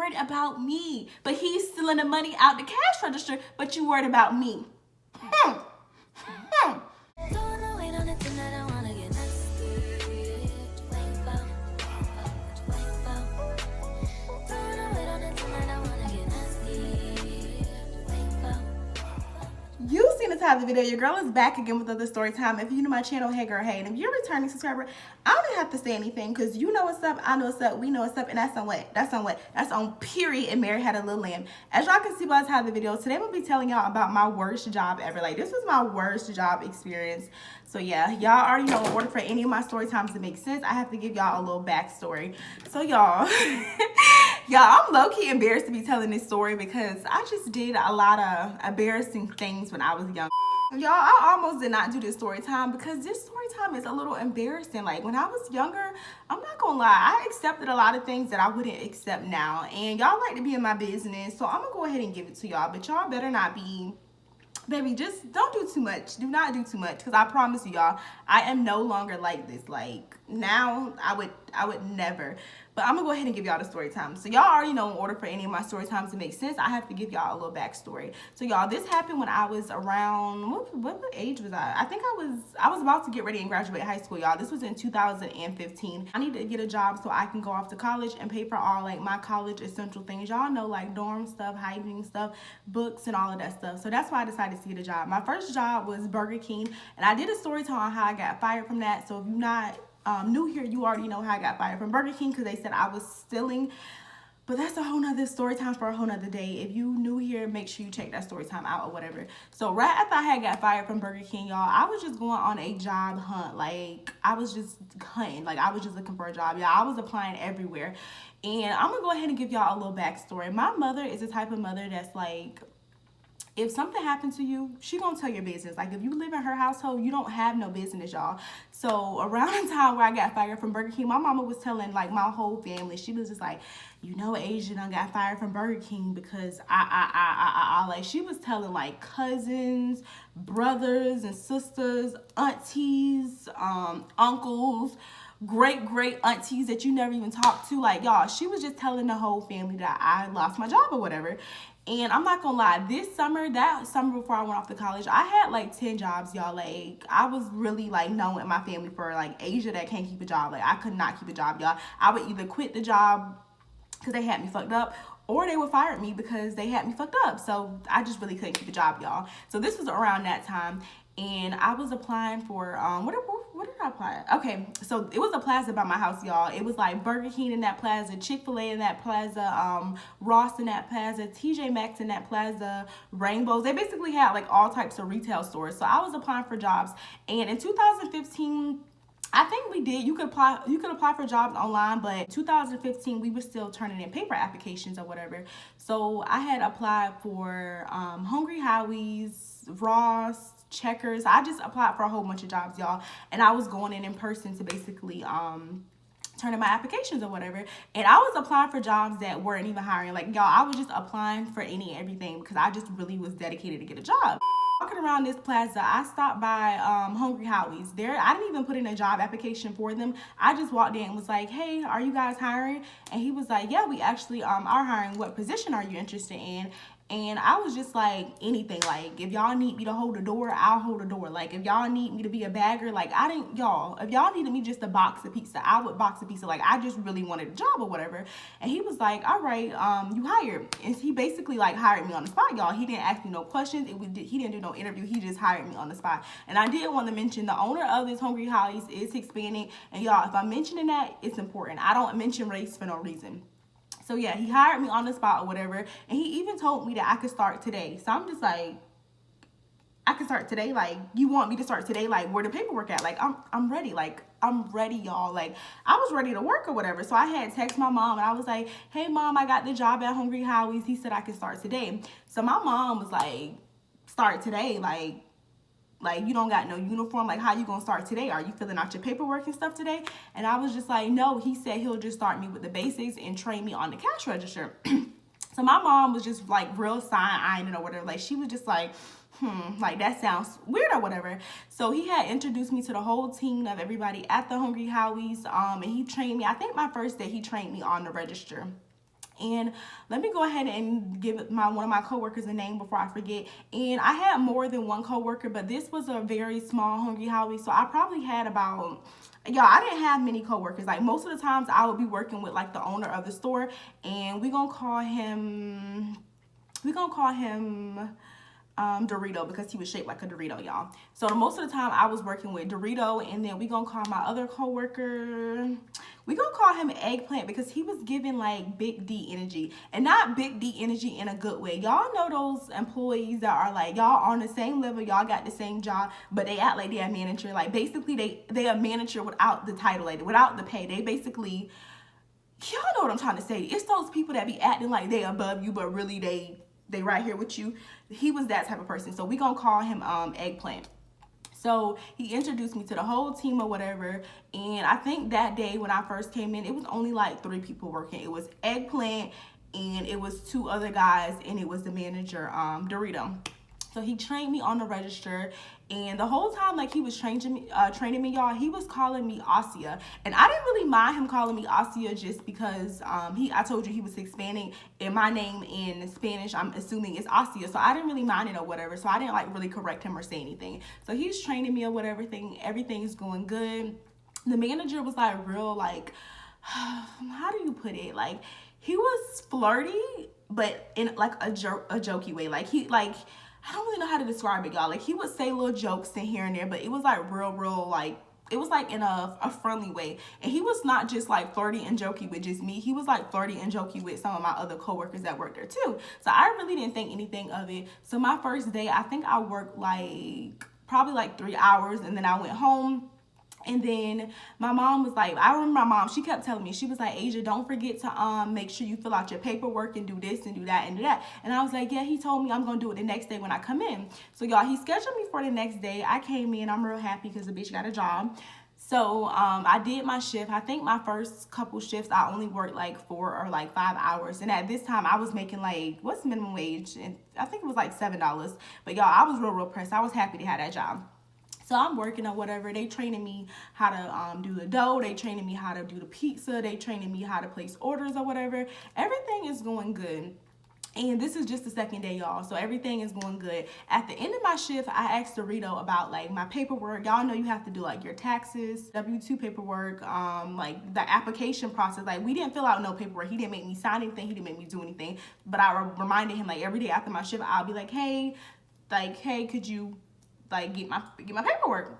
worried about me. But he's stealing the money out the cash register, but you worried about me. You've seen the title of the video. Your girl is back again with another story time. If you're new to my channel, hey girl, hey. And if you're a returning subscriber, I don't even have to say anything because you know what's up, I know what's up, we know what's up, and that's on what? That's on what? That's on period. And Mary had a little lamb. As y'all can see by the title of the video, today I'm going to be telling y'all about my worst job ever. Like, this was my worst job experience. So yeah, y'all already know in order for any of my story times to make sense, I have to give y'all a little backstory. So y'all, I'm low-key embarrassed to be telling this story because I just did a lot of embarrassing things when I was young. Y'all, I almost did not do this story time because this story time is a little embarrassing. Like, when I was younger, I'm not gonna lie, I accepted a lot of things that I wouldn't accept now. And y'all like to be in my business, so I'm gonna go ahead and give it to y'all. But y'all better not be... Baby, just don't do too much. Do not do too much, because I promise you, y'all, I am no longer like this. Like, now, I would never. But I'm going to go ahead and give y'all the story time. So y'all already know in order for any of my story times to make sense, I have to give y'all a little backstory. So y'all, this happened when I was around, what age was I? I think I was about to get ready and graduate high school, y'all. This was in 2015. I need to get a job so I can go off to college and pay for all, like, my college essential things. Y'all know, like, dorm stuff, hygiene stuff, books, and all of that stuff. So that's why I decided to get a job. My first job was Burger King, and I did a story time on how I got fired from that. So if you're not new here, you already know how I got fired from Burger King because they said I was stealing. But that's a whole nother story time for a whole nother day. If you new here, make sure you check that story time out or whatever. So right after I had got fired from Burger King, y'all, I was just going on a job hunt. Like, I was just hunting. Like, I was just looking for a job. Y'all, I was applying everywhere. And I'm gonna go ahead and give y'all a little backstory. My mother is the type of mother that's like, if something happened to you, she gonna tell your business. Like, if you live in her household, you don't have no business, y'all. So around the time where I got fired from Burger King, my mama was telling, like, my whole family. She was just like, you know, Asia done got fired from Burger King because like, she was telling, like, cousins, brothers and sisters, aunties, uncles, great aunties that you never even talked to. Like, y'all, she was just telling the whole family that I lost my job or whatever. And I'm not gonna lie, that summer before I went off to college, I had like 10 jobs, y'all. Like, I was really like known in my family for like Asia that can't keep a job. Like, I could not keep a job, y'all. I would either quit the job because they had me fucked up, or they would fire me because they had me fucked up. So I just really couldn't keep a job, y'all. So this was around that time. And I was applying for, what did I apply? Okay, so it was a plaza by my house, y'all. It was like Burger King in that plaza, Chick-fil-A in that plaza, Ross in that plaza, TJ Maxx in that plaza, Rainbows. They basically had like all types of retail stores. So I was applying for jobs. And in 2015, I think we did. You could apply for jobs online, but 2015 we were still turning in paper applications or whatever. So I had applied for Hungry Howie's, Ross, Checkers. I just applied for a whole bunch of jobs, y'all, and I was going in person to basically turn in my applications or whatever. And I was applying for jobs that weren't even hiring. Like, y'all, I was just applying for any and everything because I just really was dedicated to get a job. Walking around this plaza, I stopped by Hungry Howie's. There, I didn't even put in a job application for them. I just walked in and was like, hey, are you guys hiring? And he was like, yeah, we actually are hiring. What position are you interested in? And I was just like, anything. Like, if y'all need me to hold the door, I'll hold the door. Like, if y'all need me to be a bagger, like, if y'all needed me just to box a pizza, I would box a pizza. Like, I just really wanted a job or whatever. And he was like, all right, you hired. And he basically, like, hired me on the spot, y'all. He didn't ask me no questions. He didn't do no interview. He just hired me on the spot. And I did want to mention the owner of this Hungry Howie's is Hispanic. And y'all, if I'm mentioning that, it's important. I don't mention race for no reason. So yeah, he hired me on the spot or whatever, and he even told me that I could start today. So I'm just like, I can start today? Like, you want me to start today? Like, where the paperwork at? Like, I'm ready. Like, I'm ready, y'all. Like, I was ready to work or whatever. So I had text my mom, and I was like, hey, Mom, I got the job at Hungry Howie's. He said I could start today. So my mom was like, start today? Like, you don't got no uniform. Like, how you gonna start today? Are you filling out your paperwork and stuff today? And I was just like, no. He said he'll just start me with the basics and train me on the cash register. So my mom was just like real side-eyeing it or whatever. Like, she was just like, like, that sounds weird or whatever. So he had introduced me to the whole team of everybody at the Hungry Howie's. And he trained me. I think my first day he trained me on the register. And let me go ahead and give one of my coworkers a name before I forget. And I had more than one coworker, but this was a very small Hungry Howie, so I probably had about, y'all, I didn't have many coworkers. Like, most of the times I would be working with like the owner of the store, and we're gonna call him Dorito, because he was shaped like a Dorito, y'all. So most of the time I was working with Dorito, and then we gonna call my other coworker, we gonna call him Eggplant, because he was giving like Big D energy, and not Big D energy in a good way. Y'all know those employees that are like, y'all on the same level, y'all got the same job, but they act like they're a manager. Like, basically they a manager without the title, like without the pay. They basically, y'all know what I'm trying to say. It's those people that be acting like they above you, but really they right here with you. He was that type of person. So we gonna call him Eggplant. So he introduced me to the whole team or whatever. And I think that day when I first came in, it was only like 3 people working. It was Eggplant, and it was 2 other guys, and it was the manager, Dorito. So he trained me on the register, and the whole time, like, he was training me, y'all, he was calling me Asia. And I didn't really mind him calling me Asia, just because I told you he was Hispanic, and my name in Spanish, I'm assuming, is Asia. So I didn't really mind it or whatever. So I didn't like really correct him or say anything. So he's training me or whatever, everything is going good. The manager was like real, like, how do you put it? Like, he was flirty, but in like a jokey way. Like, I don't really know how to describe it, y'all. Like, he would say little jokes in here and there, but it was like real, like, it was like in a friendly way. And he was not just like flirty and jokey with just me. He was like flirty and jokey with some of my other coworkers that worked there too. So I really didn't think anything of it. So my first day, I think I worked like probably like 3 hours, and then I went home. And then my mom was like, I remember my mom, she kept telling me, she was like, Asia, don't forget to make sure you fill out your paperwork and do this and do that and do that. And I was like, yeah, he told me I'm going to do it the next day when I come in. So y'all, he scheduled me for the next day. I came in, I'm real happy because the bitch got a job. So I did my shift. I think my first couple shifts, I only worked like 4 or like 5 hours. And at this time, I was making like, what's minimum wage? And I think it was like $7. But y'all, I was real pressed. I was happy to have that job. So I'm working or whatever. They training me how to do the dough. They training me how to do the pizza. They training me how to place orders or whatever. Everything is going good. And this is just the second day, y'all. So everything is going good. At the end of my shift, I asked Dorito about like my paperwork. Y'all know you have to do like your taxes, W-2 paperwork, like the application process. Like, we didn't fill out no paperwork. He didn't make me sign anything. He didn't make me do anything. But I reminded him, like, every day after my shift, I'll be like, hey, could you like get my paperwork?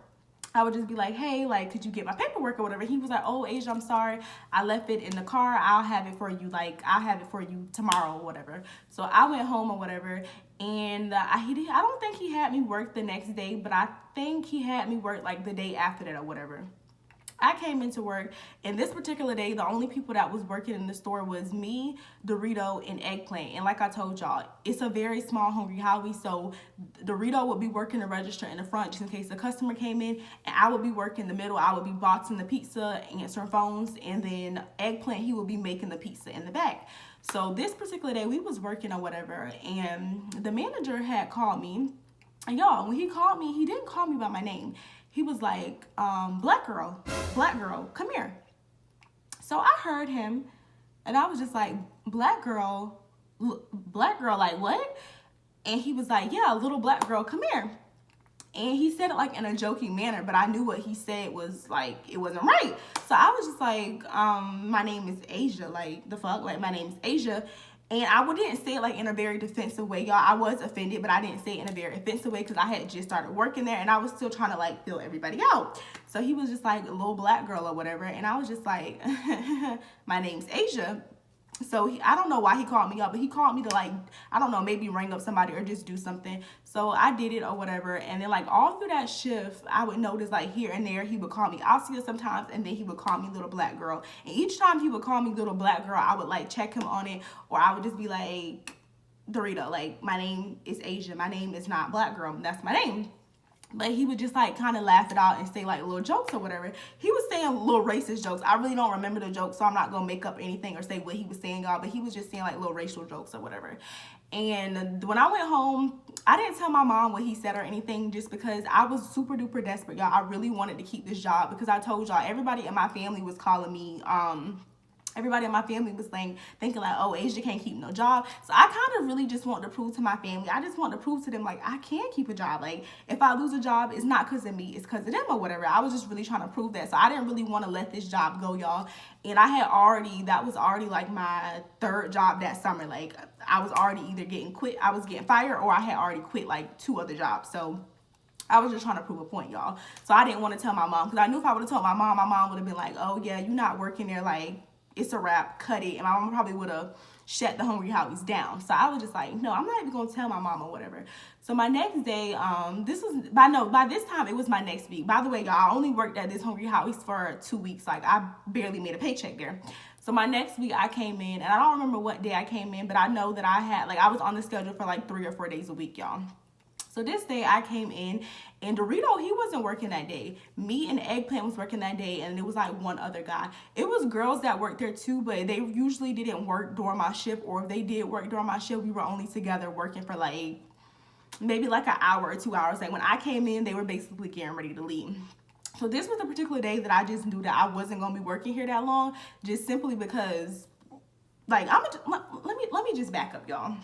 I would just be like, hey, like, could you get my paperwork or whatever? He was like, oh, Asia, I'm sorry, I left it in the car. I'll have it for you, like, I'll have it for you tomorrow or whatever. So I went home or whatever, and I don't think he had me work the next day, but I think he had me work like the day after that or whatever. I came into work, and this particular day, the only people that was working in the store was me, Dorito, and Eggplant. And like I told y'all, it's a very small Hungry Howie, so Dorito would be working the register in the front just in case the customer came in, and I would be working the middle. I would be boxing the pizza, answering phones, and then Eggplant, he would be making the pizza in the back. So this particular day, we was working or whatever, and the manager had called me. And y'all, when he called me, he didn't call me by my name. He was like, black girl, come here. So I heard him, and I was just like, black girl, like what? And he was like, yeah, little black girl, come here. And he said it like in a joking manner, but I knew what he said was like, it wasn't right. So I was just like, my name is Asia, like the fuck, like my name is Asia. And I didn't say it like in a very defensive way, y'all. I was offended, but I didn't say it in a very offensive way because I had just started working there, and I was still trying to like fill everybody out. So he was just like a little black girl or whatever, and I was just like, my name's Asia. So I don't know why he called me up, but he called me to like, I don't know, maybe ring up somebody or just do something. So I did it or whatever. And then like all through that shift, I would notice like here and there, he would call me Asia sometimes, and then he would call me little black girl. And each time he would call me little black girl, I would like check him on it, or I would just be like, Dorito, like my name is Asia. My name is not black girl. That's my name. But he would just like kind of laugh it out and say like little jokes or whatever. He was saying little racist jokes. I really don't remember the jokes, so I'm not gonna make up anything or say what he was saying, y'all. But he was just saying like little racial jokes or whatever. And when I went home, I didn't tell my mom what he said or anything, just because I was super duper desperate, y'all. I really wanted to keep this job because I told y'all everybody in my family was calling me everybody in my family was like thinking like, oh, Asia can't keep no job. So I kind of really just want to prove to my family, I just want to prove to them like I can keep a job. Like if I lose a job, it's not because of me, it's because of them or whatever. I was just really trying to prove that. So I didn't really want to let this job go, y'all. And that was already like my third job that summer. Like I was already either I was getting fired, or I had already quit like 2 other jobs. So I was just trying to prove a point, y'all. So I didn't want to tell my mom, because I knew if I would have told my mom would have been like, oh yeah, you're not working there, like it's a wrap, cut it. And my mom probably would have shut the Hungry Howies down. So I was just like, no, I'm not even gonna tell my mom or whatever. So my next day, by this time it was my next week. By the way, y'all, I only worked at this Hungry Howies for 2 weeks. Like I barely made a paycheck there. So my next week I came in, and I don't remember what day I came in, but I know that I was on the schedule for like 3 or 4 days a week, y'all. So this day I came in, and Dorito, he wasn't working that day. Me and Eggplant was working that day, and it was like one other guy. It was girls that worked there too, but they usually didn't work during my shift, or if they did work during my shift, we were only together working for like maybe like an hour or 2 hours. Like when I came in, they were basically getting ready to leave. So this was a particular day that I just knew that I wasn't gonna be working here that long, just simply because, like, let me just back up, y'all.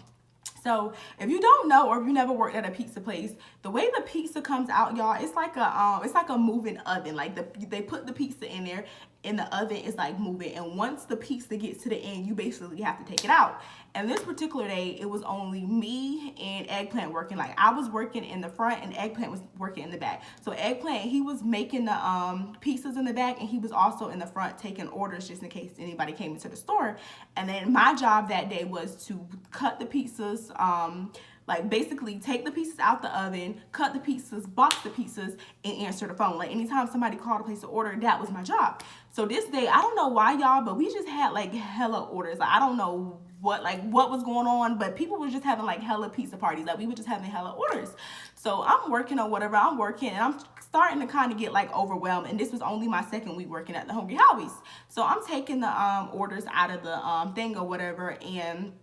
So if you don't know, or if you never worked at a pizza place, the way the pizza comes out, y'all, it's like a moving oven. Like they put the pizza in there, and the oven is like moving. And once the pizza gets to the end, you basically have to take it out. And this particular day, it was only me and Eggplant working. Like I was working in the front, and Eggplant was working in the back. So Eggplant, he was making the pizzas in the back, and he was also in the front taking orders just in case anybody came into the store. And then my job that day was to cut the pizzas, like basically take the pieces out the oven, cut the pizzas, box the pizzas, and answer the phone. Like anytime somebody called to place an order, that was my job. So this day, I don't know why, y'all, but we just had like hella orders. Like I don't know what was going on, but people were just having like hella pizza parties. Like we were just having hella orders. So I'm working or whatever, I'm working, and I'm starting to kind of get like overwhelmed. And this was only my second week working at the Hungry Howies. So I'm taking the orders out of the thing or whatever, and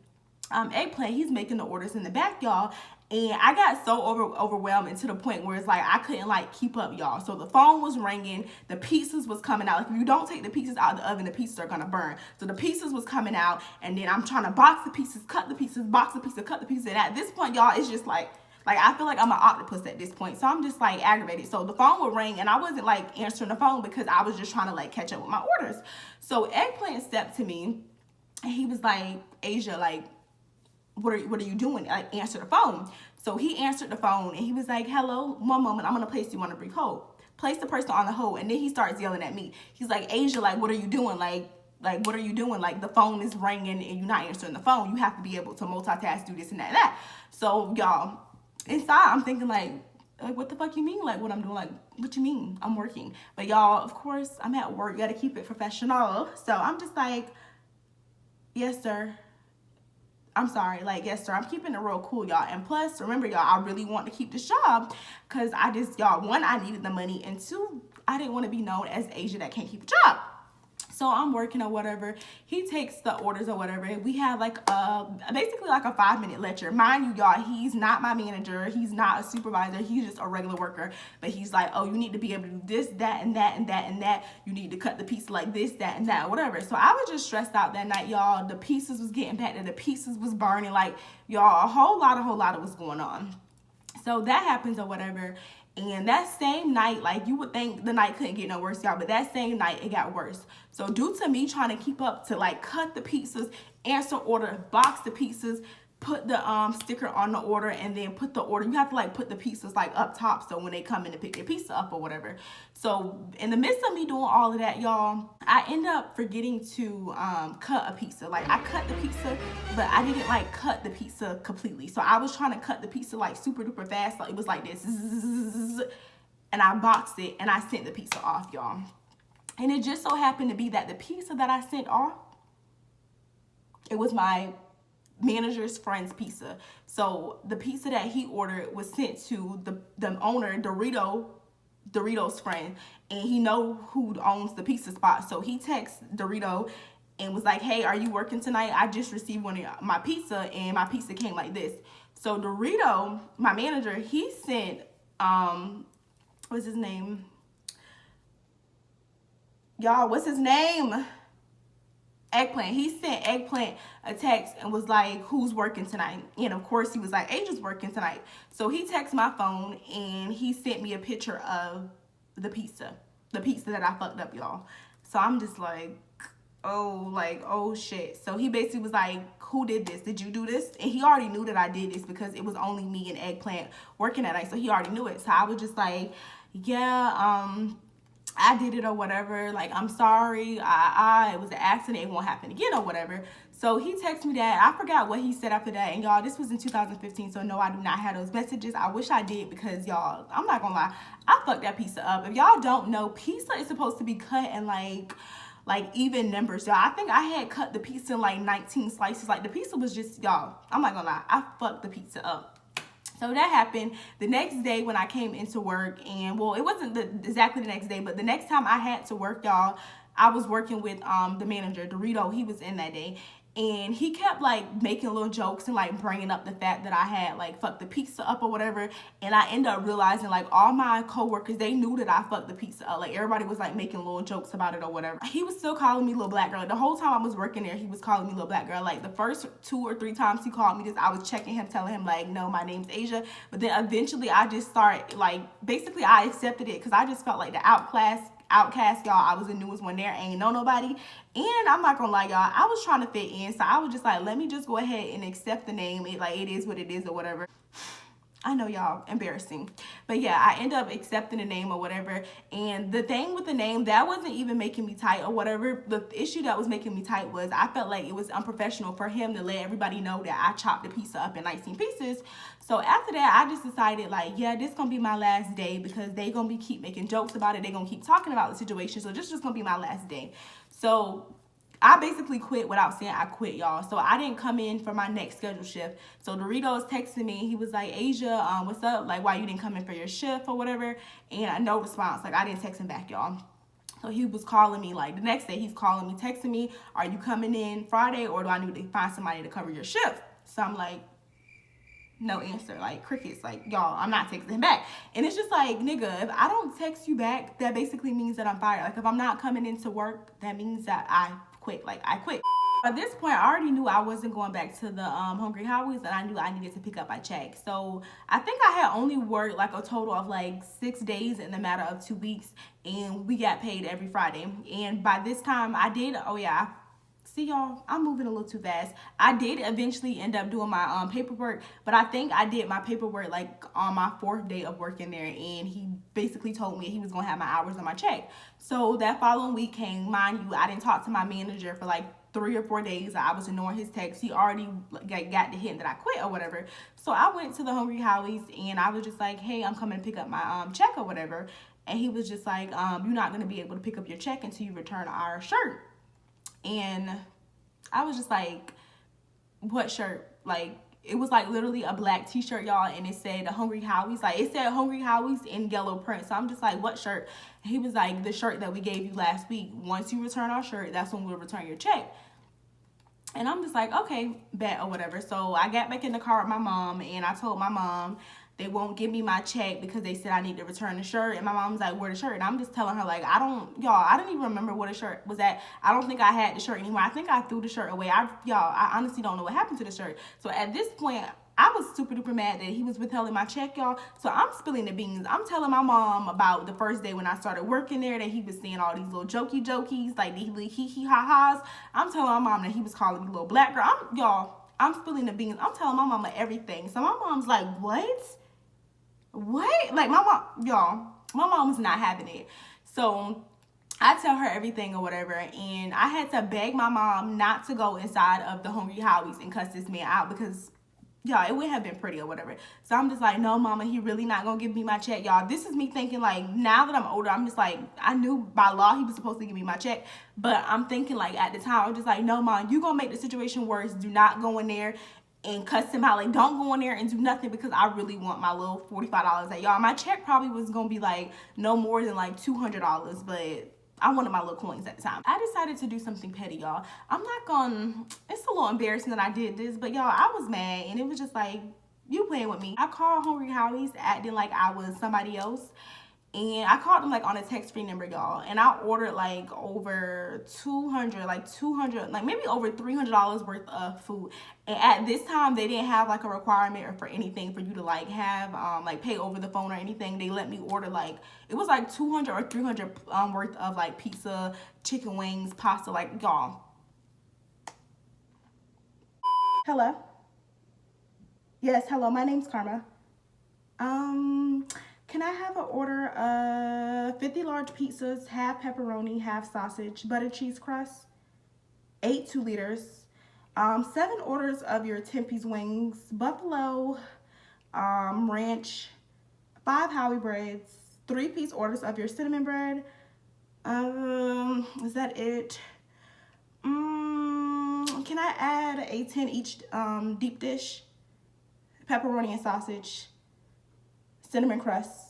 Eggplant, he's making the orders in the back, y'all. And I got so overwhelmed, and to the point where it's like I couldn't like keep up, y'all. So the phone was ringing, the pizzas was coming out. Like if you don't take the pizzas out of the oven, the pizzas are gonna burn. So the pizzas was coming out, and then I'm trying to box the pieces, cut the pieces, box the pizza, cut the pieces. And at this point, y'all, it's just like I feel like I'm an octopus at this point. So I'm just like aggravated. So the phone would ring, and I wasn't like answering the phone because I was just trying to like catch up with my orders. So Eggplant stepped to me, and he was like, Asia, like, what are you doing? Like, answer the phone. So he answered the phone, and he was like, hello, one moment, I'm gonna place you on a brief hold. Place the person on the hold, and then he starts yelling at me. He's like, Asia, like, what are you doing? Like what are you doing? Like the phone is ringing and you're not answering the phone. You have to be able to multitask, do this and that. So y'all, inside I'm thinking like what the fuck you mean? Like what I'm doing? Like what you mean? I'm working. But y'all, of course, I'm at work. You gotta keep it professional. So I'm just like, yes, sir. I'm sorry, like, yes, sir, I'm keeping it real cool, y'all. And plus, remember, y'all, I really want to keep this job because y'all, one, I needed the money, and two, I didn't want to be known as Asia that can't keep a job. So I'm working or whatever. He takes the orders or whatever. We have like basically like a 5-minute lecture. Mind you, y'all, he's not my manager. He's not a supervisor. He's just a regular worker. But he's like, oh, you need to be able to do this, that, and that, and that, and that. You need to cut the piece like this, that, and that, whatever. So I was just stressed out that night, y'all. The pieces was getting back, and the pieces was burning. Like, y'all, a whole lot was going on. So that happens or whatever. And that same night, like you would think the night couldn't get no worse, y'all, but that same night it got worse. So due to me trying to keep up to like cut the pizzas, answer order, box the pizzas, put the sticker on the order, and then put the order, you have to like put the pizzas like up top so when they come in to pick their pizza up or whatever. So in the midst of me doing all of that, y'all, I end up forgetting to cut a pizza. Like I cut the pizza, but I didn't like cut the pizza completely. So I was trying to cut the pizza like super duper fast. Like it was like this, and I boxed it and I sent the pizza off, y'all. And it just so happened to be that the pizza that I sent off, it was my manager's friend's pizza. So the pizza that he ordered was sent to the owner, Dorito's friend, and he know who owns the pizza spot. So he texts Dorito and was like, hey, are you working tonight? I just received one of my pizza, and my pizza came like this. So Dorito, my manager, he sent what's his name? Y'all, what's his name? Eggplant. He sent Eggplant a text and was like, who's working tonight? And of course he was like, Asia's working tonight. So he texted my phone and he sent me a picture of the pizza that I fucked up, y'all. So I'm just like, oh shit. So he basically was like, who did this? Did you do this? And he already knew that I did this because it was only me and Eggplant working that night. So he already knew it. So I was just like, yeah, I did it or whatever. Like, I'm sorry. It was an accident. It won't happen again or whatever. So he texted me that. I forgot what he said after that. And y'all, this was in 2015. So no, I do not have those messages. I wish I did because y'all, I'm not gonna lie, I fucked that pizza up. If y'all don't know, pizza is supposed to be cut in like even numbers, y'all. I think I had cut the pizza in like 19 slices. Like, the pizza was just, y'all, I'm not gonna lie, I fucked the pizza up. So that happened the next day when I came into work, and well, it wasn't exactly the next day, but the next time I had to work, y'all, I was working with the manager, Dorito. He was in that day, and he kept like making little jokes and like bringing up the fact that I had like fucked the pizza up or whatever. And I ended up realizing like all my coworkers, they knew that I fucked the pizza up. Like, everybody was like making little jokes about it or whatever. He was still calling me little black girl. Like, the whole time I was working there, he was calling me little black girl. Like, the first 2 or 3 times he called me this, I was checking him, telling him like, no, my name's Asia. But then eventually I just started like, basically I accepted it because I just felt like the outcast, y'all. I was the newest one there, ain't know nobody. And I'm not gonna lie, y'all, I was trying to fit in, so I was just like, let me just go ahead and accept the name. It is what it is or whatever. I know, y'all, embarrassing. But yeah, I end up accepting the name or whatever. And the thing with the name, that wasn't even making me tight or whatever. The issue that was making me tight was I felt like it was unprofessional for him to let everybody know that I chopped the pizza up in 19 pieces. So after that, I just decided like, yeah, this gonna be my last day because they gonna keep making jokes about it. They gonna keep talking about the situation. So this is just gonna be my last day. So I basically quit without saying I quit, y'all. So I didn't come in for my next scheduled shift. So Doritos texted me. He was like, Asia, what's up? Like, why you didn't come in for your shift or whatever? And no response. Like, I didn't text him back, y'all. So he was calling me like the next day. He's calling me, texting me, are you coming in Friday or do I need to find somebody to cover your shift? So I'm like, no answer, like crickets, like, y'all, I'm not texting him back. And it's just like, nigga, if I don't text you back, that basically means that I'm fired. Like, if I'm not coming into work, that means that I quit. Like, I quit. At this point, I already knew I wasn't going back to the Hungry Howie's, and I knew I needed to pick up my check. So I think I had only worked like a total of like 6 days in the matter of 2 weeks, and we got paid every Friday. And by this time, I did, oh yeah, see, y'all, I'm moving a little too fast. I did eventually end up doing my paperwork, but I think I did my paperwork like on my 4th day of working there, and he basically told me he was gonna have my hours on my check. So that following week came, mind you, I didn't talk to my manager for like 3 or 4 days. I was ignoring his text. He already got the hint that I quit or whatever. So I went to the Hungry Howie's and I was just like, hey, I'm coming to pick up my check or whatever. And he was just like, you're not gonna be able to pick up your check until you return our shirt. And I was just like, what shirt? Like, it was like literally a black t-shirt, y'all, and it said Hungry Howie's. Like, it said Hungry Howie's in yellow print. So I'm just like, what shirt? And he was like, the shirt that we gave you last week. Once you return our shirt, that's when we'll return your check. And I'm just like, okay, bet or whatever. So I got back in the car with my mom, and I told my mom they won't give me my check because they said I need to return the shirt. And my mom's like, where the shirt? And I'm just telling her, like, I didn't even remember what the shirt was at. I don't think I had the shirt anymore. I think I threw the shirt away. I honestly don't know what happened to the shirt. So at this point, I was super duper mad that he was withholding my check, y'all. So I'm spilling the beans. I'm telling my mom about the first day when I started working there that he was saying all these little jokies, like these little hee-hee-ha-has. I'm telling my mom that he was calling me little black girl. I'm spilling the beans. I'm telling my mama everything. So my mom's like, what? Like, my mom was not having it. So I tell her everything or whatever, and I had to beg my mom not to go inside of the Hungry Howie's and cuss this man out because, y'all, it would have been pretty or whatever. So I'm just like, no, mama, he really not gonna give me my check, y'all. This is me thinking, like, now that I'm older, I'm just like, I knew by law he was supposed to give me my check, but I'm thinking, like, at the time, I'm just like, no, mom, you gonna make the situation worse. Do not go in there and cuss him out. Like, don't go in there and do nothing because I really want my little $45. Like, y'all, my check probably was gonna be like no more than like $200, but I wanted my little coins at the time. I decided to do something petty, y'all. It's a little embarrassing that I did this, but y'all, I was mad, and it was just like, you playing with me. I called Hungry Howie's acting like I was somebody else, And I called them like on a text-free number, y'all. And I ordered like over 200, like maybe over $300 worth of food. And at this time, they didn't have like a requirement or for anything for you to like have like pay over the phone or anything. They let me order like, it was like 200 or 300 worth of like pizza, chicken wings, pasta, like y'all. Hello. Yes, hello. My name's Karma. Can I have an order of 50 large pizzas, half pepperoni, half sausage, butter cheese crust, 8 2-liters, 7 orders of your 10-piece wings, buffalo, ranch, 5 Howie breads, 3-piece orders of your cinnamon bread. Is that it? Can I add a 10 each deep dish, pepperoni and sausage, cinnamon crust?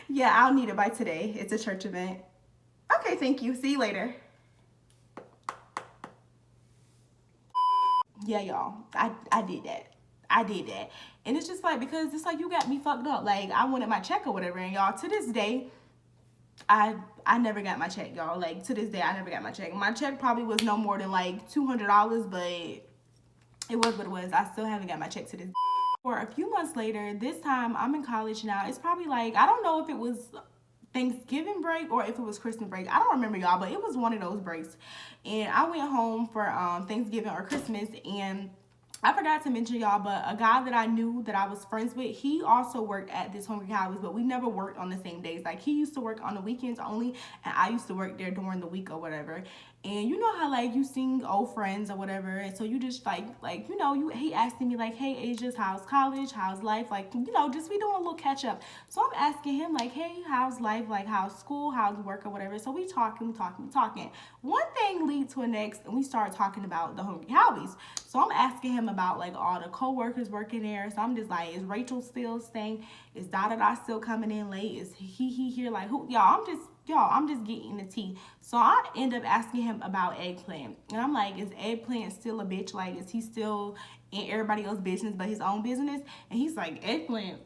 Yeah, I'll need it by today. It's a church event. Okay, thank you. See you later. Yeah, y'all. I did that. I did that. And it's just like, because it's like you got me fucked up. Like, I wanted my check or whatever. And y'all, to this day, I never got my check, y'all. Like, to this day, I never got my check. My check probably was no more than like $200, but it was what it was. I still haven't got my check to this day. For a few months later, this time I'm in college now. It's probably like, I don't know if it was Thanksgiving break or if it was Christmas break. I don't remember, y'all, but it was one of those breaks. And I went home for Thanksgiving or Christmas, and I forgot to mention, y'all, but a guy that I knew that I was friends with, he also worked at this Hungry Howie's, but we never worked on the same days. Like, he used to work on the weekends only, and I used to work there during the week or whatever. And you know how, like, you sing old friends or whatever, and so you just, like you know, he asking me, like, hey, Asia, how's college, how's life, like, you know, just we doing a little catch-up. So I'm asking him, like, hey, how's life, like, how's school, how's work or whatever. So we talking. One thing leads to the next, and we started talking about the Hungry Howie's. So I'm asking him about, like, all the co-workers working there. So I'm just like, is Rachel still staying? Is Dada still coming in late? Is he here? Like, who? Y'all, I'm just getting the tea. So I end up asking him about Eggplant. And I'm like, is Eggplant still a bitch? Like, is he still in everybody else's business but his own business? And he's like, Eggplant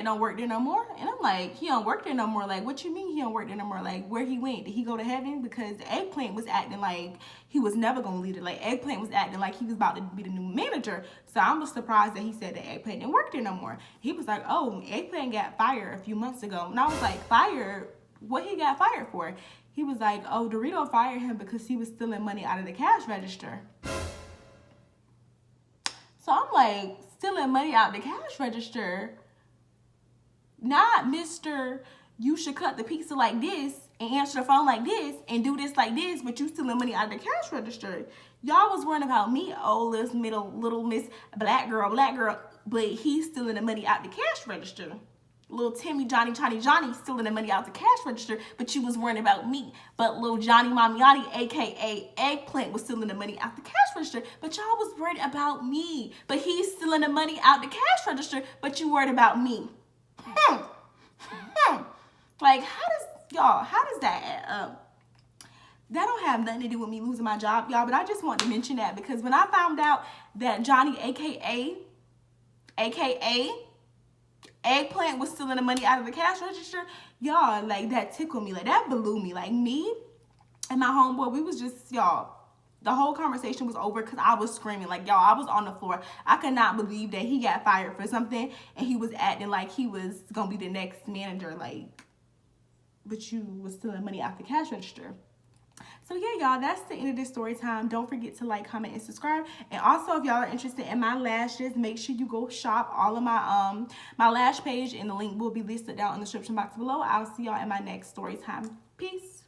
don't work there no more. And I'm like, he don't work there no more. Like, what you mean he don't work there no more? Like, where he went? Did he go to heaven? Because Eggplant was acting like he was never gonna leave it. Like, Eggplant was acting like he was about to be the new manager. So I'm just surprised that he said that Eggplant didn't work there no more. He was like, oh, Eggplant got fired a few months ago. And I was like, fired? What he got fired for? He was like, oh, Dorito fired him because he was stealing money out of the cash register. So I'm like, stealing money out of the cash register? Not Mr. You should cut the pizza like this and answer the phone like this and do this like this, but you stealing money out of the cash register. Y'all was worrying about me, oldest, little Miss black girl, but he's stealing the money out the cash register. Little Timmy, Johnny stealing the money out the cash register, but you was worrying about me. But little Johnny Mamiani, aka Eggplant, was stealing the money out the cash register, but y'all was worried about me. But he's stealing the money out the cash register, but you worried about me. Like, how does that add up? That don't have nothing to do with me losing my job, y'all, but I just want to mention that because when I found out that Johnny, aka Eggplant, was stealing the money out of the cash register, y'all, like, that tickled me. Like, that blew me. Like, me and my homeboy, we was just, y'all, the whole conversation was over because I was screaming. Like, y'all, I was on the floor. I could not believe that he got fired for something and he was acting like he was going to be the next manager. Like, but you was stealing money out the cash register. So yeah, y'all, that's the end of this story time. Don't forget to like, comment, and subscribe. And also, if y'all are interested in my lashes, make sure you go shop all of my my lash page, and the link will be listed down in the description box below. I'll see y'all in my next story time. Peace.